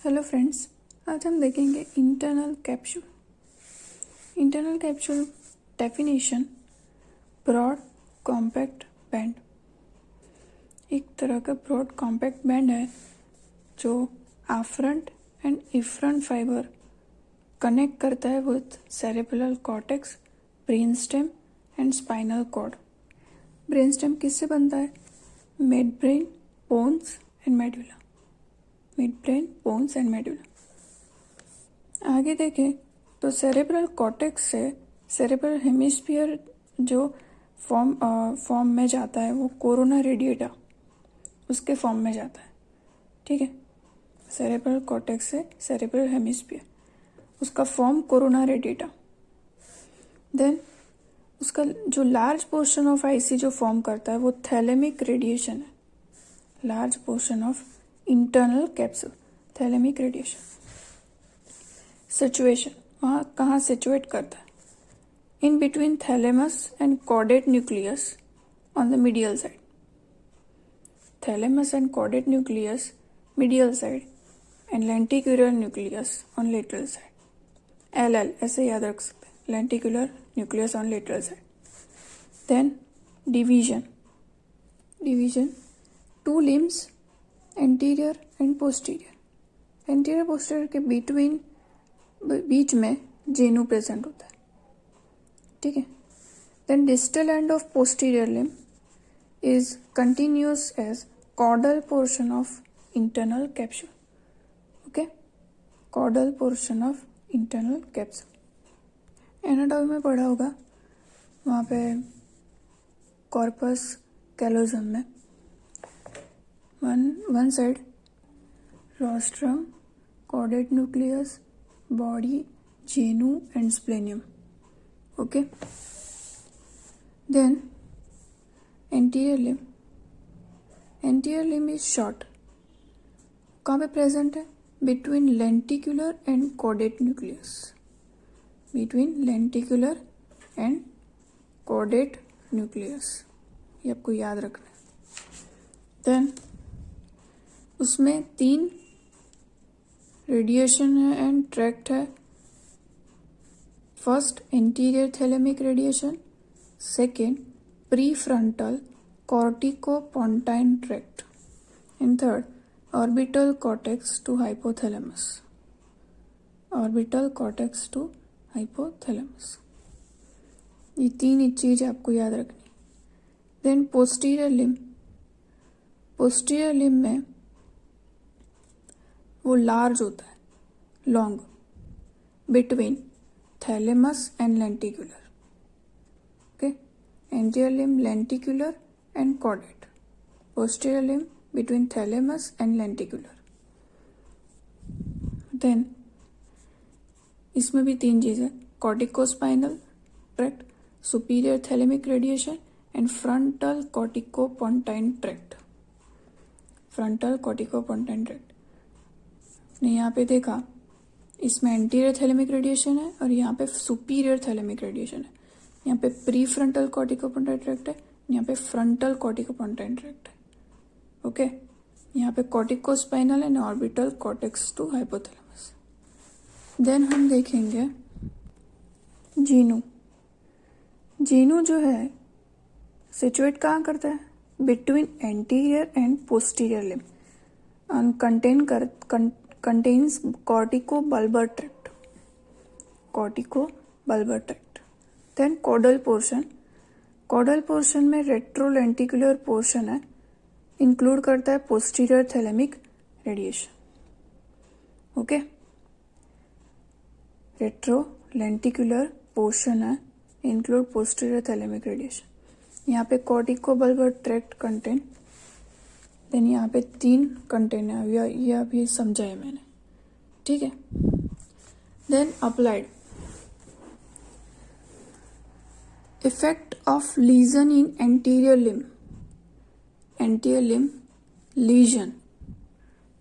Hello friends, आज हम देखेंगे internal capsule. Internal capsule definition: broad compact band. एक तरह का ब्रॉड कॉम्पैक्ट बैंड है जो afferent and efferent fibre connect करता है with cerebral cortex, brain stem and spinal cord. Brain stem किससे बनता है? Mid brain, pons and medulla. Mid brain, pons and medulla. आगे देखें तो सेरेब्रल कॉर्टेक्स से सेरेब्रल हेमिस्फीयर जो फॉर्म में जाता है वो कोरोना रेडिएटा उसके फॉर्म में जाता है। ठीक है, सेरेब्रल कॉर्टेक्स से सेरेब्रल हेमिस्फीयर उसका फॉर्म कोरोना रेडिएटा। देन उसका जो लार्ज पोर्शन ऑफ आईसी जो फॉर्म करता है वो थैलेमिक रेडिएशन है। Large portion of internal capsule, thalamic radiation. Situation वहाँ कहाँ सिचुएट करता है? In between thalamus and chordate nucleus on the medial side. Thalamus and chordate nucleus medial side and lenticular nucleus on lateral side. L ऐसे याद रख सकते हैं, lenticular nucleus on lateral side. Then division to limbs, anterior and posterior. Anterior posterior के बीच में genu present होता है। ठीक है। Then distal end of posterior limb is continuous as caudal portion of internal capsule. Okay, caudal portion of internal capsule. Anatomy में पढ़ा होगा, वहाँ पे कॉर्पस कैलोजम में one side rostrum, chordate nucleus, body, genu and splenium. Okay. Then anterior limb is short. कहाँ पे present है? Between lenticular and chordate nucleus. Between lenticular and chordate nucleus. ये आपको याद रखना है। Then उसमें 3 रेडिएशन है एंड ट्रैक्ट है। First anterior thalamic radiation, second prefrontal corticopontine tract and third orbital cortex to hypothalamus. Orbital cortex to hypothalamus, ये 3 चीज आपको याद रखनी। देन पोस्टीरियर लिम्ब में वो लार्ज होता है, long, between thalamus and lenticular. Okay, anterior limb lenticular and caudate, posterior limb between thalamus and lenticular. Then इसमें भी 3 चीजें, corticospinal tract, superior thalamic radiation and frontal corticopontine tract. Frontal corticopontine tract ने यहाँ पे देखा, इसमें एंटीरियर थैलेमिक रेडिएशन है और यहाँ पे सुपीरियर थैलेमिक रेडिएशन है। यहाँ पे प्री फ्रंटल कॉर्टिकोपोंटाइन ट्रैक्ट है, यहाँ पे फ्रंटल कॉर्टिकोपोंटाइन ट्रैक्ट है। ओके, यहाँ पे corticospinal and orbital cortex to hypothalamus. Then हम देखेंगे जीनू जो है सिचुएट कहाँ करता है? Between anterior and posterior limb and contains corticobulbar tract. Then caudal portion में रेट्रोलेंटिकुलर पोर्शन है, इंक्लूड करता है posterior thalamic radiation. Okay, retrolenticular portion है, इंक्लूड पोस्टीरियर थैलेमिक रेडिएशन। यहाँ पे कॉर्टिकोबल्बर ट्रैक्ट कंटेन। देन यहाँ पे 3 कंटेन है, ये अभी समझा है मैंने। ठीक है। Then applied effect of lesion in anterior limb lesion.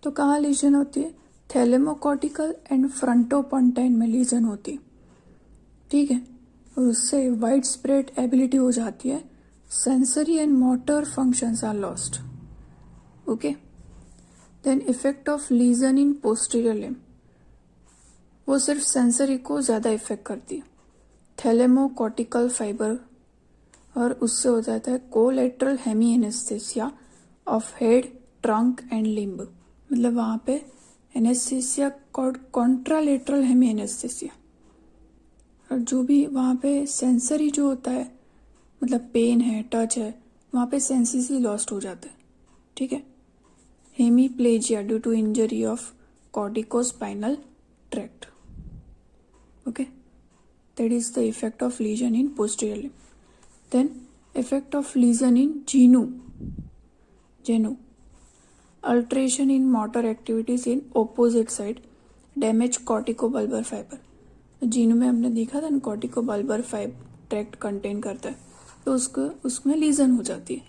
तो कहाँ लीजन होती है? थैलेमोकॉर्टिकल एंड फ्रंटोपोंटाइन में लीजन होती है। ठीक है, और उससे वाइड स्प्रेड एबिलिटी हो जाती है, sensory and motor functions are lost. Okay, then effect of lesion in posterior limb, वो सिर्फ सेंसरी को ज़्यादा इफेक्ट करती है। थैलेमोकॉर्टिकल फाइबर, और उससे हो जाता है collateral hemi anaesthesia of head, trunk and limb, मतलब वहाँ पे एनेस्थेसिया कॉन्ट्रालेटरल हेमी एनेस्थेसिया, और जो भी वहाँ पे सेंसरी जो होता है, मतलब पेन है, टच है, वहाँ पे सेंसेस ही लॉस्ट हो जाते हैं, ठीक है। Hemiplegia due to injury of corticospinal tract, okay, that is the effect of lesion in posterior limb. Then effect of lesion in genu, alteration in motor activities in opposite side, damage corticobulbar fiber. Jinu में हमने देखा था ना, कॉर्टिकोबल्बर fibre tract contain करता है, तो उसको उसमें लीजन हो जाती है।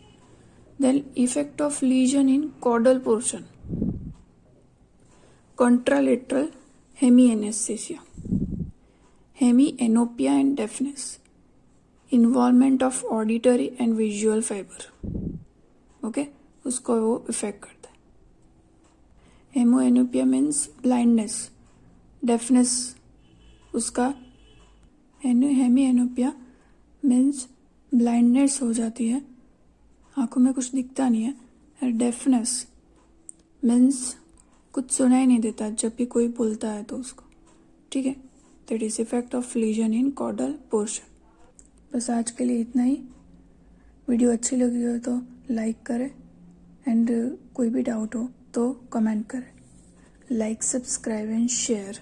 Then effect of lesion in caudal portion, contralateral hemi anaesthesia, hemianopia and deafness, involvement of auditory and visual fiber, okay, उसको वो इफेक्ट करता है। हेमोएनोपिया मीन्स ब्लाइंडनेस, डेफनेस उसका, हेमिएनोपिया मीन्स ब्लाइंडनेस हो जाती है, आंखों में कुछ दिखता नहीं है। डेफनेस मीन्स कुछ सुनाई नहीं देता जब भी कोई बोलता है तो उसको, ठीक है। That is effect of lesion in caudal portion. बस आज के लिए इतना ही। वीडियो अच्छी लगी हो तो लाइक करें, एंड कोई भी डाउट हो तो कमेंट करें। Like, subscribe and share.